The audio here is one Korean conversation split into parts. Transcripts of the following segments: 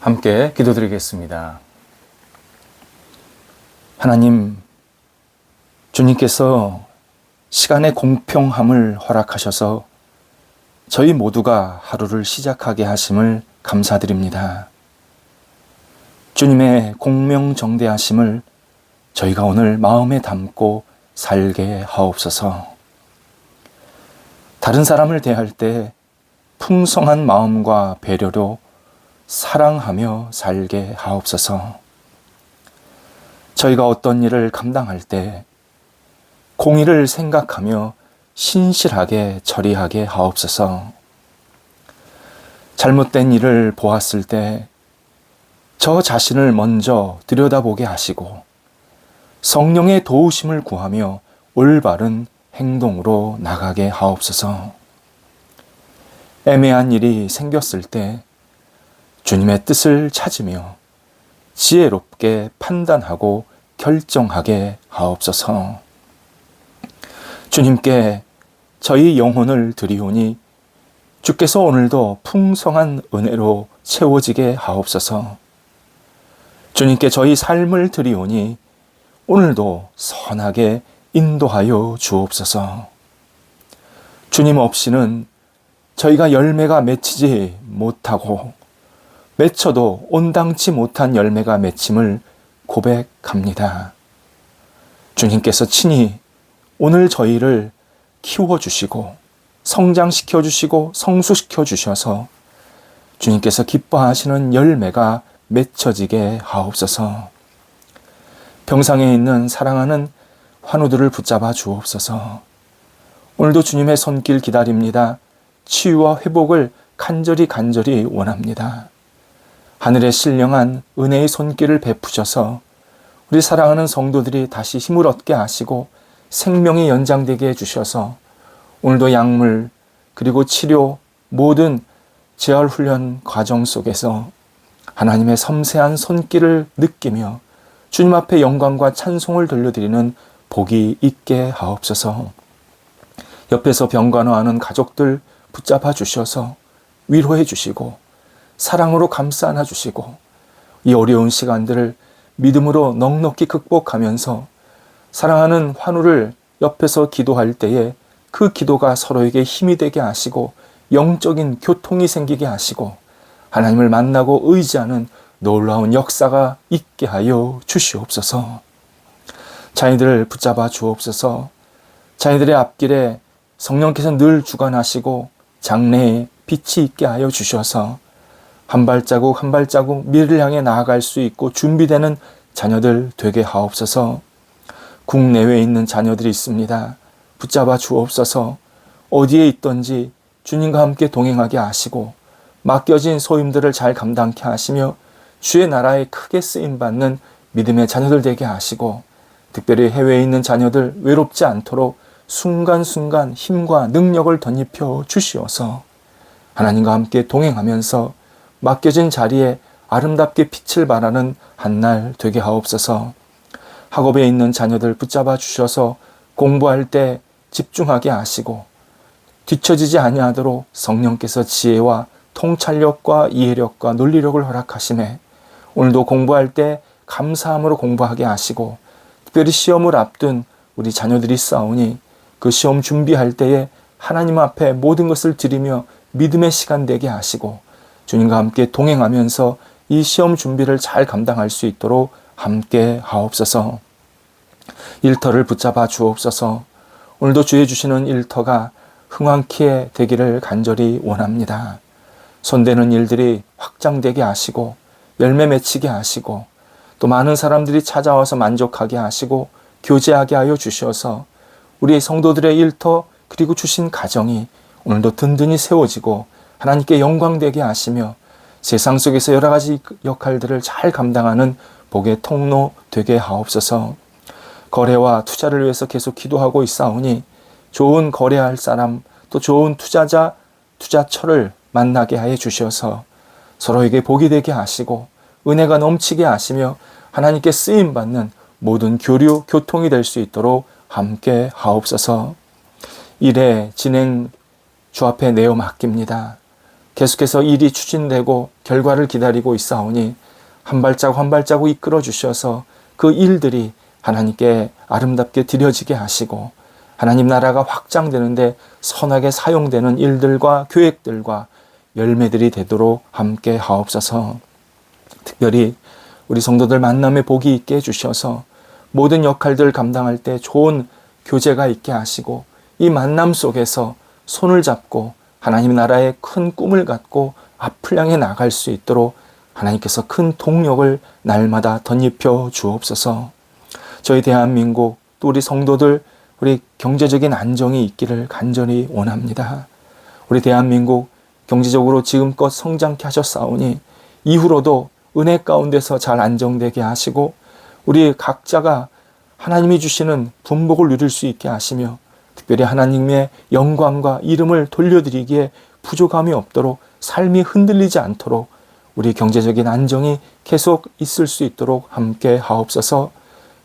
함께 기도드리겠습니다. 하나님, 주님께서 시간의 공평함을 허락하셔서 저희 모두가 하루를 시작하게 하심을 감사드립니다. 주님의 공명정대하심을 저희가 오늘 마음에 담고 살게 하옵소서. 다른 사람을 대할 때 풍성한 마음과 배려로 사랑하며 살게 하옵소서. 저희가 어떤 일을 감당할 때 공의를 생각하며 신실하게 처리하게 하옵소서. 잘못된 일을 보았을 때 저 자신을 먼저 들여다보게 하시고 성령의 도우심을 구하며 올바른 행동으로 나가게 하옵소서. 애매한 일이 생겼을 때 주님의 뜻을 찾으며 지혜롭게 판단하고 결정하게 하옵소서. 주님께 저희 영혼을 드리오니 주께서 오늘도 풍성한 은혜로 채워지게 하옵소서. 주님께 저희 삶을 드리오니 오늘도 선하게 인도하여 주옵소서. 주님 없이는 저희가 열매가 맺히지 못하고 맺혀도 온당치 못한 열매가 맺힘을 고백합니다. 주님께서 친히 오늘 저희를 키워주시고 성장시켜주시고 성수시켜 주셔서 주님께서 기뻐하시는 열매가 맺혀지게 하옵소서. 병상에 있는 사랑하는 환우들을 붙잡아 주옵소서. 오늘도 주님의 손길 기다립니다. 치유와 회복을 간절히 원합니다. 하늘의 신령한 은혜의 손길을 베푸셔서 우리 사랑하는 성도들이 다시 힘을 얻게 하시고 생명이 연장되게 해주셔서 오늘도 약물 그리고 치료 모든 재활훈련 과정 속에서 하나님의 섬세한 손길을 느끼며 주님 앞에 영광과 찬송을 돌려드리는 복이 있게 하옵소서. 옆에서 병간호하는 가족들 붙잡아 주셔서 위로해 주시고 사랑으로 감싸 안아 주시고 이 어려운 시간들을 믿음으로 넉넉히 극복하면서 사랑하는 환우를 옆에서 기도할 때에 그 기도가 서로에게 힘이 되게 하시고 영적인 교통이 생기게 하시고 하나님을 만나고 의지하는 놀라운 역사가 있게 하여 주시옵소서. 자녀들을 붙잡아 주옵소서. 자녀들의 앞길에 성령께서 늘 주관하시고 장래에 빛이 있게 하여 주셔서 한 발자국 한 발자국 미래를 향해 나아갈 수 있고 준비되는 자녀들 되게 하옵소서. 국내외에 있는 자녀들이 있습니다. 붙잡아 주옵소서. 어디에 있든지 주님과 함께 동행하게 하시고 맡겨진 소임들을 잘 감당케 하시며 주의 나라에 크게 쓰임받는 믿음의 자녀들 되게 하시고 특별히 해외에 있는 자녀들 외롭지 않도록 순간순간 힘과 능력을 덧입혀 주시어서 하나님과 함께 동행하면서 맡겨진 자리에 아름답게 빛을 발하는 한날 되게 하옵소서. 학업에 있는 자녀들 붙잡아 주셔서 공부할 때 집중하게 하시고 뒤처지지 아니하도록 성령께서 지혜와 통찰력과 이해력과 논리력을 허락하시매 오늘도 공부할 때 감사함으로 공부하게 하시고 특별히 시험을 앞둔 우리 자녀들이 싸우니 그 시험 준비할 때에 하나님 앞에 모든 것을 드리며 믿음의 시간 되게 하시고 주님과 함께 동행하면서 이 시험 준비를 잘 감당할 수 있도록 함께 하옵소서. 일터를 붙잡아 주옵소서. 오늘도 주의 주시는 일터가 흥왕키에 되기를 간절히 원합니다. 손대는 일들이 확장되게 하시고 열매 맺히게 하시고 또 많은 사람들이 찾아와서 만족하게 하시고 교제하게 하여 주셔서 우리 성도들의 일터 그리고 주신 가정이 오늘도 든든히 세워지고 하나님께 영광되게 하시며 세상 속에서 여러 가지 역할들을 잘 감당하는 복의 통로 되게 하옵소서. 거래와 투자를 위해서 계속 기도하고 있사오니 좋은 거래할 사람 또 좋은 투자자, 투자처를 만나게 하여 주셔서 서로에게 복이 되게 하시고 은혜가 넘치게 하시며 하나님께 쓰임받는 모든 교류, 교통이 될 수 있도록 함께 하옵소서. 일의 진행 주 앞에 내어 맡깁니다. 계속해서 일이 추진되고 결과를 기다리고 있사오니 한 발자국 한 발자국 이끌어 주셔서 그 일들이 하나님께 아름답게 드려지게 하시고 하나님 나라가 확장되는데 선하게 사용되는 일들과 계획들과 열매들이 되도록 함께 하옵소서. 특별히 우리 성도들 만남에 복이 있게 해주셔서 모든 역할들 감당할 때 좋은 교제가 있게 하시고 이 만남 속에서 손을 잡고 하나님 나라의 큰 꿈을 갖고 앞을 향해 나갈 수 있도록 하나님께서 큰 동력을 날마다 덧입혀 주옵소서. 저희 대한민국 또 우리 성도들 우리 경제적인 안정이 있기를 간절히 원합니다. 우리 대한민국 경제적으로 지금껏 성장케 하셨사오니 이후로도 은혜 가운데서 잘 안정되게 하시고 우리 각자가 하나님이 주시는 분복을 누릴 수 있게 하시며 특별히 하나님의 영광과 이름을 돌려드리기에 부족함이 없도록 삶이 흔들리지 않도록 우리 경제적인 안정이 계속 있을 수 있도록 함께 하옵소서.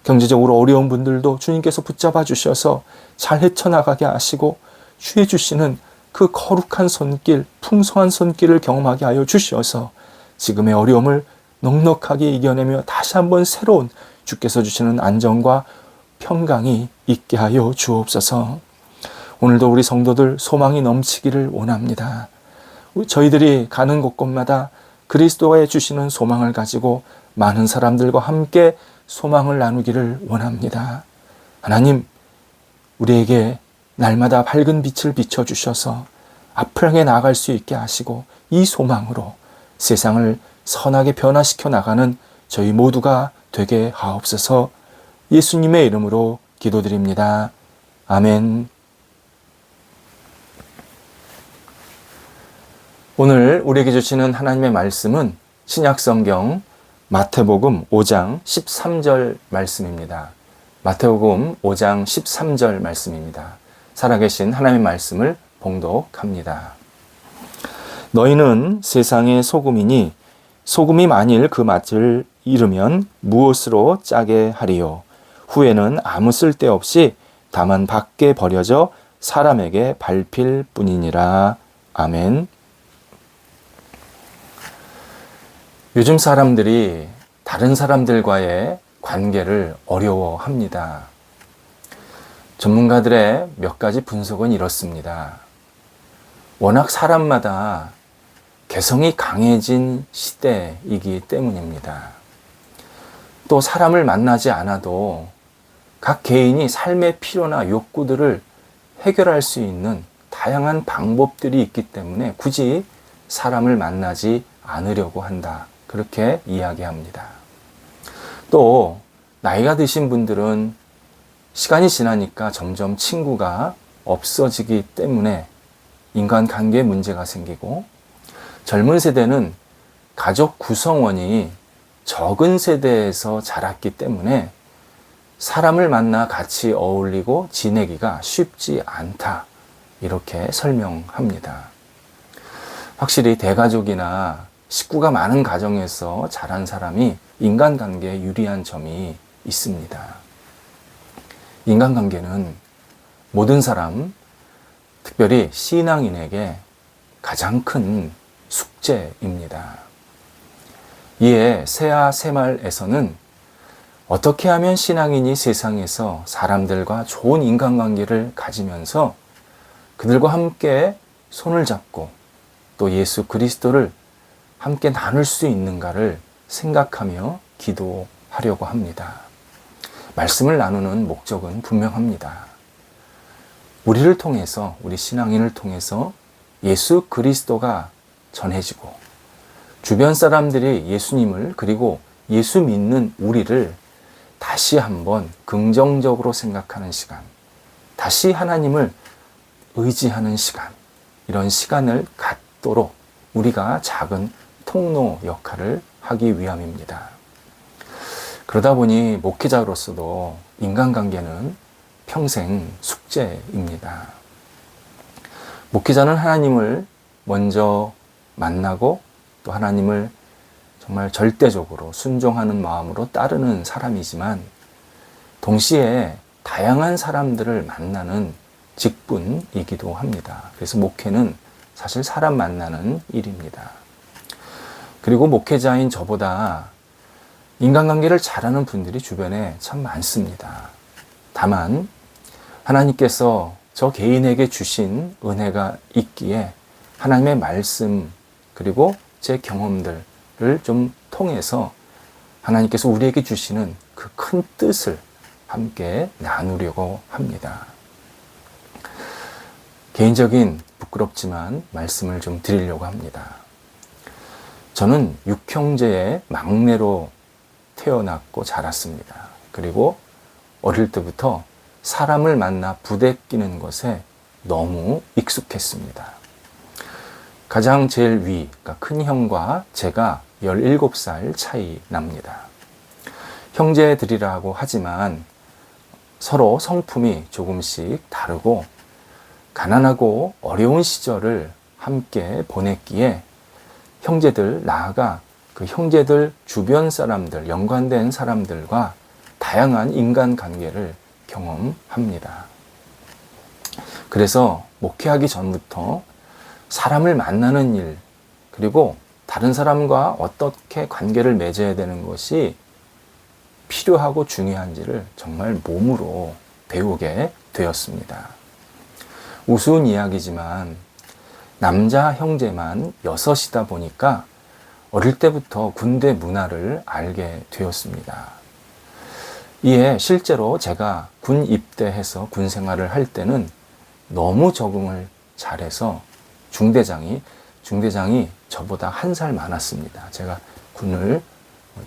경제적으로 어려운 분들도 주님께서 붙잡아 주셔서 잘 헤쳐나가게 하시고 주의 주시는 그 거룩한 손길, 풍성한 손길을 경험하게 하여 주셔서 지금의 어려움을 넉넉하게 이겨내며 다시 한번 새로운 주께서 주시는 안정과 평강이 있게 하여 주옵소서. 오늘도 우리 성도들 소망이 넘치기를 원합니다. 저희들이 가는 곳곳마다 그리스도가 주시는 소망을 가지고 많은 사람들과 함께 소망을 나누기를 원합니다. 하나님, 우리에게 날마다 밝은 빛을 비춰주셔서 앞을 향해 나아갈 수 있게 하시고 이 소망으로 세상을 선하게 변화시켜 나가는 저희 모두가 되게 하옵소서. 예수님의 이름으로 기도드립니다. 아멘. 오늘 우리에게 주시는 하나님의 말씀은 신약성경 마태복음 5장 13절 말씀입니다. 마태복음 5장 13절 말씀입니다. 살아계신 하나님의 말씀을 봉독합니다. 너희는 세상의 소금이니 소금이 만일 그 맛을 잃으면 무엇으로 짜게 하리요? 후에는 아무 쓸데없이 다만 밖에 버려져 사람에게 밟힐 뿐이니라. 아멘. 요즘 사람들이 다른 사람들과의 관계를 어려워합니다. 전문가들의 몇 가지 분석은 이렇습니다. 워낙 사람마다 개성이 강해진 시대이기 때문입니다. 또 사람을 만나지 않아도 각 개인이 삶의 필요나 욕구들을 해결할 수 있는 다양한 방법들이 있기 때문에 굳이 사람을 만나지 않으려고 한다. 그렇게 이야기합니다. 또 나이가 드신 분들은 시간이 지나니까 점점 친구가 없어지기 때문에 인간관계에 문제가 생기고 젊은 세대는 가족 구성원이 적은 세대에서 자랐기 때문에 사람을 만나 같이 어울리고 지내기가 쉽지 않다. 이렇게 설명합니다. 확실히 대가족이나 식구가 많은 가정에서 자란 사람이 인간관계에 유리한 점이 있습니다. 인간관계는 모든 사람, 특별히 신앙인에게 가장 큰 숙제입니다. 이에 새하 새말에서는 어떻게 하면 신앙인이 세상에서 사람들과 좋은 인간관계를 가지면서 그들과 함께 손을 잡고 또 예수 그리스도를 함께 나눌 수 있는가를 생각하며 기도하려고 합니다. 말씀을 나누는 목적은 분명합니다. 우리를 통해서, 우리 신앙인을 통해서 예수 그리스도가 전해지고 주변 사람들이 예수님을 그리고 예수 믿는 우리를 다시 한번 긍정적으로 생각하는 시간, 다시 하나님을 의지하는 시간, 이런 시간을 갖도록 우리가 작은 통로 역할을 하기 위함입니다. 그러다 보니 목회자로서도 인간관계는 평생 숙제입니다. 목회자는 하나님을 먼저 만나고 또 하나님을 정말 절대적으로 순종하는 마음으로 따르는 사람이지만 동시에 다양한 사람들을 만나는 직분이기도 합니다. 그래서 목회는 사실 사람 만나는 일입니다. 그리고 목회자인 저보다 인간관계를 잘하는 분들이 주변에 참 많습니다. 다만 하나님께서 저 개인에게 주신 은혜가 있기에 하나님의 말씀 그리고 제 경험들을 좀 통해서 하나님께서 우리에게 주시는 그 큰 뜻을 함께 나누려고 합니다. 개인적인 부끄럽지만 말씀을 좀 드리려고 합니다. 저는 6형제의 막내로 태어났고 자랐습니다. 그리고 어릴 때부터 사람을 만나 부대끼는 것에 너무 익숙했습니다. 가장 제일 위, 그러니까 큰 형과 제가 17살 차이 납니다. 형제들이라고 하지만 서로 성품이 조금씩 다르고 가난하고 어려운 시절을 함께 보냈기에 형제들, 나아가 그 형제들 주변 사람들, 연관된 사람들과 다양한 인간관계를 경험합니다. 그래서 목회하기 전부터 사람을 만나는 일, 그리고 다른 사람과 어떻게 관계를 맺어야 되는 것이 필요하고 중요한지를 정말 몸으로 배우게 되었습니다. 우스운 이야기지만 남자 형제만 6이다 보니까 어릴 때부터 군대 문화를 알게 되었습니다. 이에 실제로 제가 군 입대해서 군 생활을 할 때는 너무 적응을 잘해서 중대장이 저보다 1살 많았습니다. 제가 군을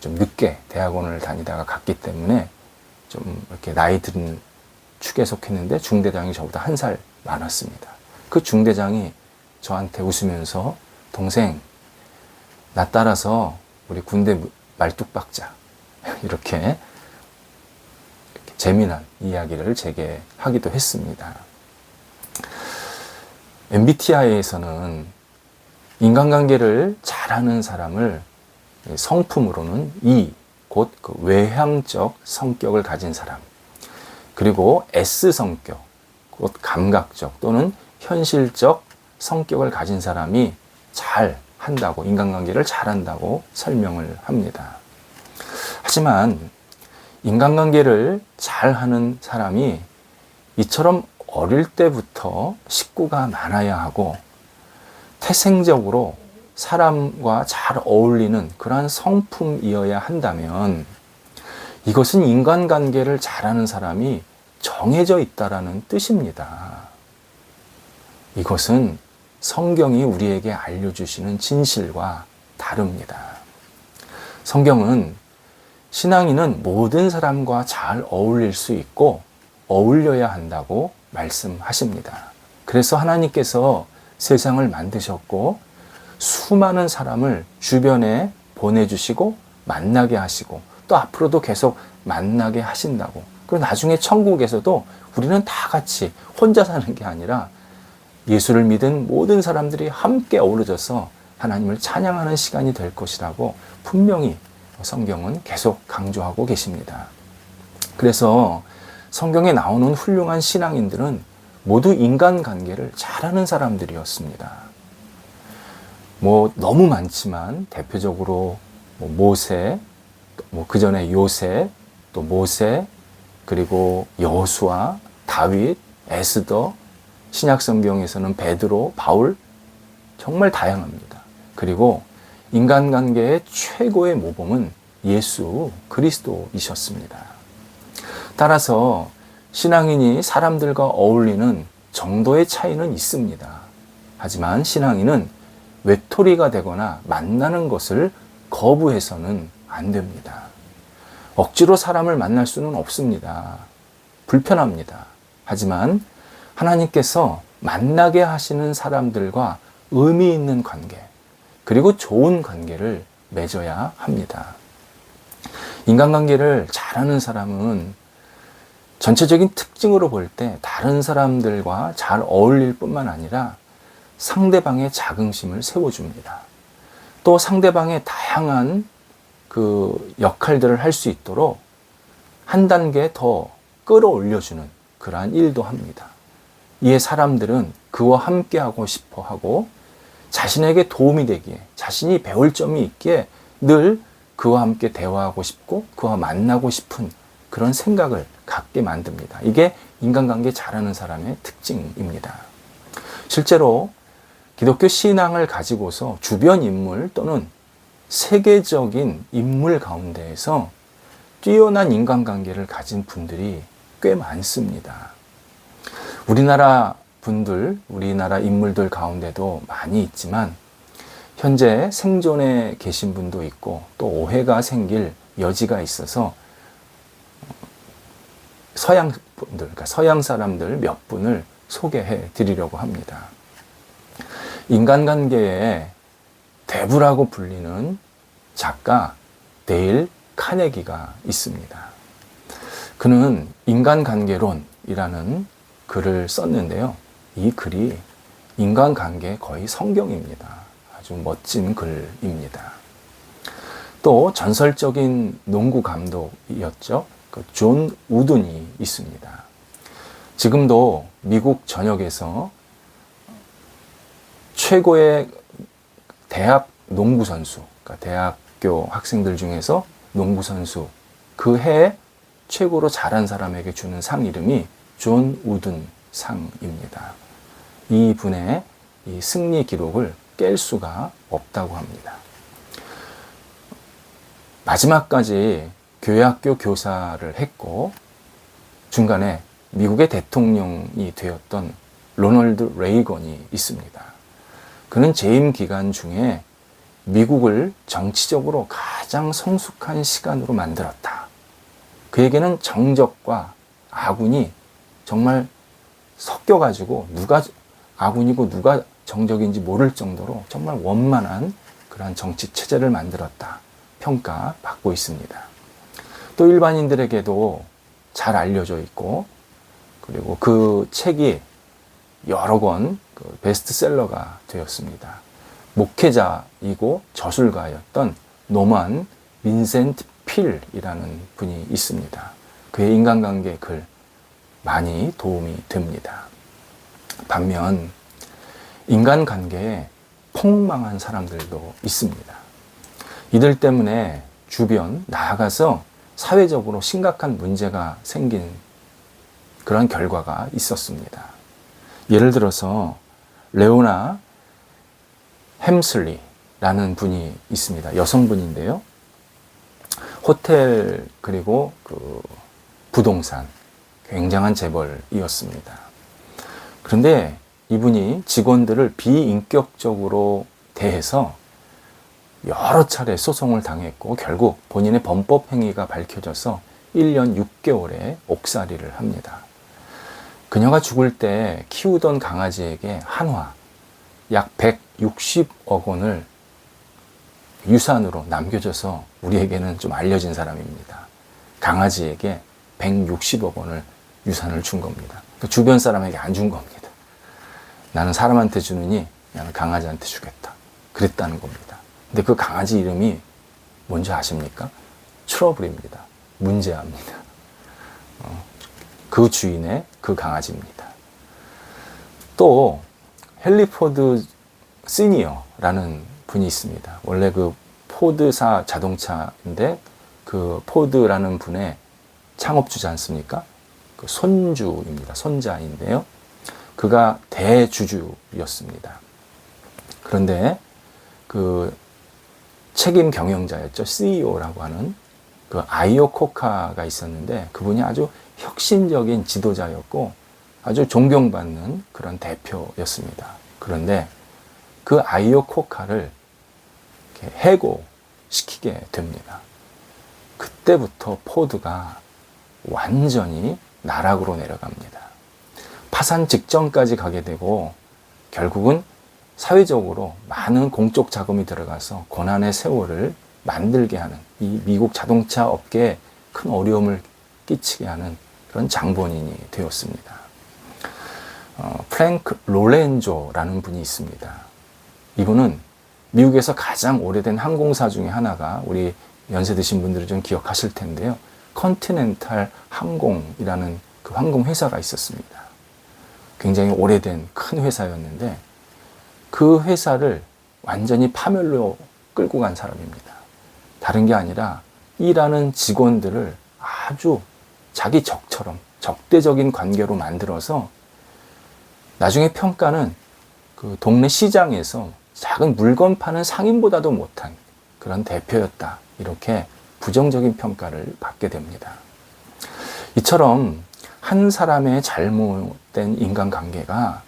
좀 늦게 대학원을 다니다가 갔기 때문에 좀 이렇게 나이 든 축에 속했는데 중대장이 저보다 1살 많았습니다. 그 중대장이 저한테 웃으면서 동생, 나 따라서 우리 군대 말뚝박자 이렇게 재미난 이야기를 제게 하기도 했습니다. MBTI에서는 인간관계를 잘하는 사람을 성품으로는 E, 곧 그 외향적 성격을 가진 사람, 그리고 S 성격, 곧 감각적 또는 현실적 성격을 가진 사람이 잘 한다고, 인간관계를 잘한다고 설명을 합니다. 하지만 인간관계를 잘하는 사람이 이처럼 어릴 때부터 식구가 많아야 하고 태생적으로 사람과 잘 어울리는 그러한 성품이어야 한다면 이것은 인간관계를 잘하는 사람이 정해져 있다라는 뜻입니다. 이것은 성경이 우리에게 알려주시는 진실과 다릅니다. 성경은 신앙인은 모든 사람과 잘 어울릴 수 있고 어울려야 한다고 말씀하십니다. 그래서 하나님께서 세상을 만드셨고 수많은 사람을 주변에 보내주시고 만나게 하시고 또 앞으로도 계속 만나게 하신다고. 그리고 나중에 천국에서도 우리는 다 같이 혼자 사는 게 아니라 예수를 믿은 모든 사람들이 함께 어우러져서 하나님을 찬양하는 시간이 될 것이라고 분명히 성경은 계속 강조하고 계십니다. 그래서 성경에 나오는 훌륭한 신앙인들은 모두 인간관계를 잘하는 사람들이었습니다. 너무 많지만 대표적으로 모세, 그 전에 요셉, 또 모세, 그리고 여호수아, 다윗, 에스더, 신약 성경에서는 베드로, 바울, 정말 다양합니다. 그리고 인간관계의 최고의 모범은 예수 그리스도이셨습니다. 따라서 신앙인이 사람들과 어울리는 정도의 차이는 있습니다. 하지만 신앙인은 외톨이가 되거나 만나는 것을 거부해서는 안 됩니다. 억지로 사람을 만날 수는 없습니다. 불편합니다. 하지만 하나님께서 만나게 하시는 사람들과 의미 있는 관계, 그리고 좋은 관계를 맺어야 합니다. 인간관계를 잘하는 사람은 전체적인 특징으로 볼 때 다른 사람들과 잘 어울릴 뿐만 아니라 상대방의 자긍심을 세워줍니다. 또 상대방의 다양한 그 역할들을 할 수 있도록 한 단계 더 끌어올려주는 그러한 일도 합니다. 이에 사람들은 그와 함께하고 싶어 하고 자신에게 도움이 되기에, 자신이 배울 점이 있기에 늘 그와 함께 대화하고 싶고 그와 만나고 싶은 그런 생각을 갖게 만듭니다. 이게 인간관계 잘하는 사람의 특징입니다. 실제로 기독교 신앙을 가지고서 주변 인물 또는 세계적인 인물 가운데에서 뛰어난 인간관계를 가진 분들이 꽤 많습니다. 우리나라 분들, 우리나라 인물들 가운데도 많이 있지만 현재 생존에 계신 분도 있고 또 오해가 생길 여지가 있어서 서양 분들, 그러니까 서양 사람들 몇 분을 소개해 드리려고 합니다. 인간관계의 대부라고 불리는 작가 데일 카네기가 있습니다. 그는 인간관계론이라는 글을 썼는데요. 이 글이 인간관계의 거의 성경입니다. 아주 멋진 글입니다. 또 전설적인 농구 감독이었죠. 존 우든이 있습니다. 지금도 미국 전역에서 최고의 대학 농구 선수, 그러니까 대학교 학생들 중에서 농구 선수, 그 해에 최고로 잘한 사람에게 주는 상 이름이 존 우든 상입니다. 이 분의 이 승리 기록을 깰 수가 없다고 합니다. 마지막까지 교회학교 교사를 했고 중간에 미국의 대통령이 되었던 로널드 레이건이 있습니다. 그는 재임 기간 중에 미국을 정치적으로 가장 성숙한 시간으로 만들었다. 그에게는 정적과 아군이 정말 섞여가지고 누가 아군이고 누가 정적인지 모를 정도로 정말 원만한 그러한 정치 체제를 만들었다. 평가받고 있습니다. 또 일반인들에게도 잘 알려져 있고 그리고 그 책이 여러 권 베스트셀러가 되었습니다. 목회자이고 저술가였던 노만 빈센트 필이라는 분이 있습니다. 그의 인간관계 글 많이 도움이 됩니다. 반면 인간관계에 폭망한 사람들도 있습니다. 이들 때문에 주변 나아가서 사회적으로 심각한 문제가 생긴 그런 결과가 있었습니다. 예를 들어서 레오나 햄슬리라는 분이 있습니다. 여성분인데요. 호텔 그리고 부동산 굉장한 재벌이었습니다. 그런데 이분이 직원들을 비인격적으로 대해서 여러 차례 소송을 당했고 결국 본인의 범법 행위가 밝혀져서 1년 6개월의 옥살이를 합니다. 그녀가 죽을 때 키우던 강아지에게 한화 약 160억 원을 유산으로 남겨줘서 우리에게는 좀 알려진 사람입니다. 강아지에게 160억 원을 유산을 준 겁니다. 그 주변 사람에게 안 준 겁니다. 나는 사람한테 주느니 나는 강아지한테 주겠다. 그랬다는 겁니다. 근데 그 강아지 이름이 뭔지 아십니까? 트러블입니다. 문제아입니다. 그 주인의 그 강아지입니다. 또 헨리 포드 시니어라는 분이 있습니다. 원래 그 포드사 자동차인데 그 포드라는 분의 창업주지 않습니까? 그 손주입니다. 손자인데요. 그가 대주주였습니다. 그런데 그 책임 경영자였죠. CEO라고 하는 그 아이오코카가 있었는데 그분이 아주 혁신적인 지도자였고 아주 존경받는 그런 대표였습니다. 그런데 그 아이오코카를 해고시키게 됩니다. 그때부터 포드가 완전히 나락으로 내려갑니다. 파산 직전까지 가게 되고 결국은 사회적으로 많은 공적 자금이 들어가서 고난의 세월을 만들게 하는 이 미국 자동차 업계에 큰 어려움을 끼치게 하는 그런 장본인이 되었습니다. 프랭크 로렌조라는 분이 있습니다. 이분은 미국에서 가장 오래된 항공사 중에 하나가 우리 연세 드신 분들은 좀 기억하실 텐데요. 컨티넨탈 항공이라는 그 항공회사가 있었습니다. 굉장히 오래된 큰 회사였는데 그 회사를 완전히 파멸로 끌고 간 사람입니다. 다른 게 아니라 일하는 직원들을 아주 자기 적처럼 적대적인 관계로 만들어서 나중에 평가는 그 동네 시장에서 작은 물건 파는 상인보다도 못한 그런 대표였다. 이렇게 부정적인 평가를 받게 됩니다. 이처럼 한 사람의 잘못된 인간관계가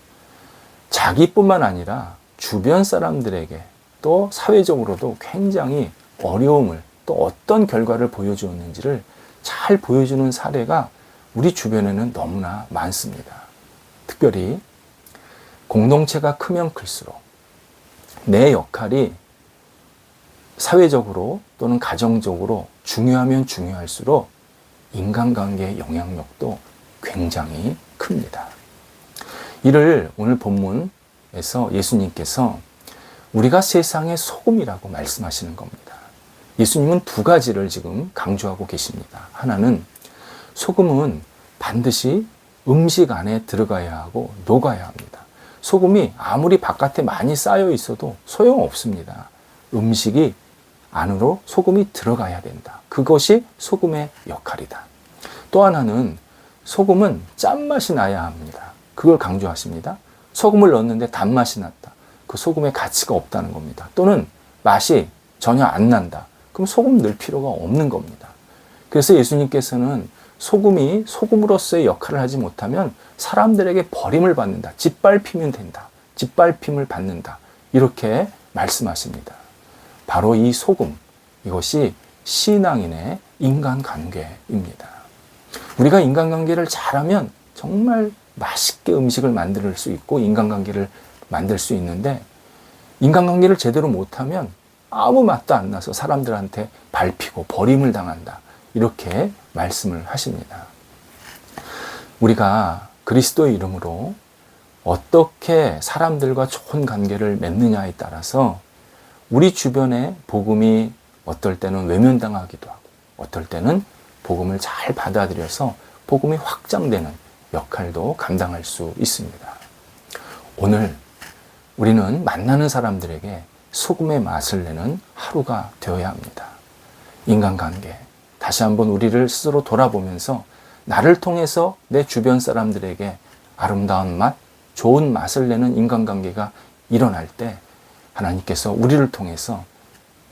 자기뿐만 아니라 주변 사람들에게 또 사회적으로도 굉장히 어려움을 또 어떤 결과를 보여주었는지를 잘 보여주는 사례가 우리 주변에는 너무나 많습니다. 특별히 공동체가 크면 클수록 내 역할이 사회적으로 또는 가정적으로 중요하면 중요할수록 인간관계의 영향력도 굉장히 큽니다. 이를 오늘 본문에서 예수님께서 우리가 세상의 소금이라고 말씀하시는 겁니다. 예수님은 두 가지를 지금 강조하고 계십니다. 하나는 소금은 반드시 음식 안에 들어가야 하고 녹아야 합니다. 소금이 아무리 바깥에 많이 쌓여 있어도 소용없습니다. 음식이 안으로 소금이 들어가야 된다. 그것이 소금의 역할이다. 또 하나는 소금은 짠맛이 나야 합니다. 그걸 강조하십니다. 소금을 넣었는데 단맛이 났다. 그 소금의 가치가 없다는 겁니다. 또는 맛이 전혀 안 난다. 그럼 소금 넣을 필요가 없는 겁니다. 그래서 예수님께서는 소금이 소금으로서의 역할을 하지 못하면 사람들에게 버림을 받는다. 짓밟히면 된다. 짓밟힘을 받는다. 이렇게 말씀하십니다. 바로 이 소금, 이것이 신앙인의 인간관계입니다. 우리가 인간관계를 잘하면 정말 맛있게 음식을 만들 수 있고 인간관계를 만들 수 있는데 인간관계를 제대로 못하면 아무 맛도 안 나서 사람들한테 밟히고 버림을 당한다. 이렇게 말씀을 하십니다. 우리가 그리스도의 이름으로 어떻게 사람들과 좋은 관계를 맺느냐에 따라서 우리 주변에 복음이 어떨 때는 외면당하기도 하고 어떨 때는 복음을 잘 받아들여서 복음이 확장되는 역할도 감당할 수 있습니다. 오늘 우리는 만나는 사람들에게 소금의 맛을 내는 하루가 되어야 합니다. 인간관계, 다시 한번 우리를 스스로 돌아보면서 나를 통해서 내 주변 사람들에게 아름다운 맛, 좋은 맛을 내는 인간관계가 일어날 때 하나님께서 우리를 통해서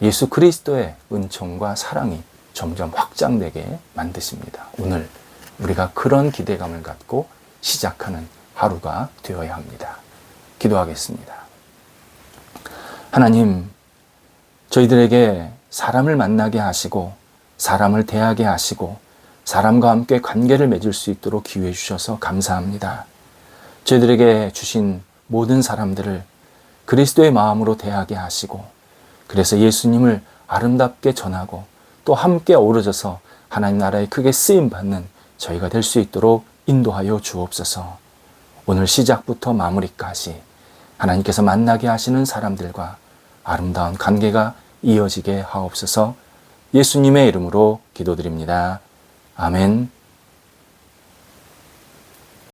예수 그리스도의 은총과 사랑이 점점 확장되게 만드십니다. 오늘 우리가 그런 기대감을 갖고 시작하는 하루가 되어야 합니다. 기도하겠습니다. 하나님, 저희들에게 사람을 만나게 하시고 사람을 대하게 하시고 사람과 함께 관계를 맺을 수 있도록 기회해 주셔서 감사합니다. 저희들에게 주신 모든 사람들을 그리스도의 마음으로 대하게 하시고 그래서 예수님을 아름답게 전하고 또 함께 어우러져서 하나님 나라에 크게 쓰임받는 저희가 될 수 있도록 인도하여 주옵소서. 오늘 시작부터 마무리까지 하나님께서 만나게 하시는 사람들과 아름다운 관계가 이어지게 하옵소서. 예수님의 이름으로 기도드립니다. 아멘.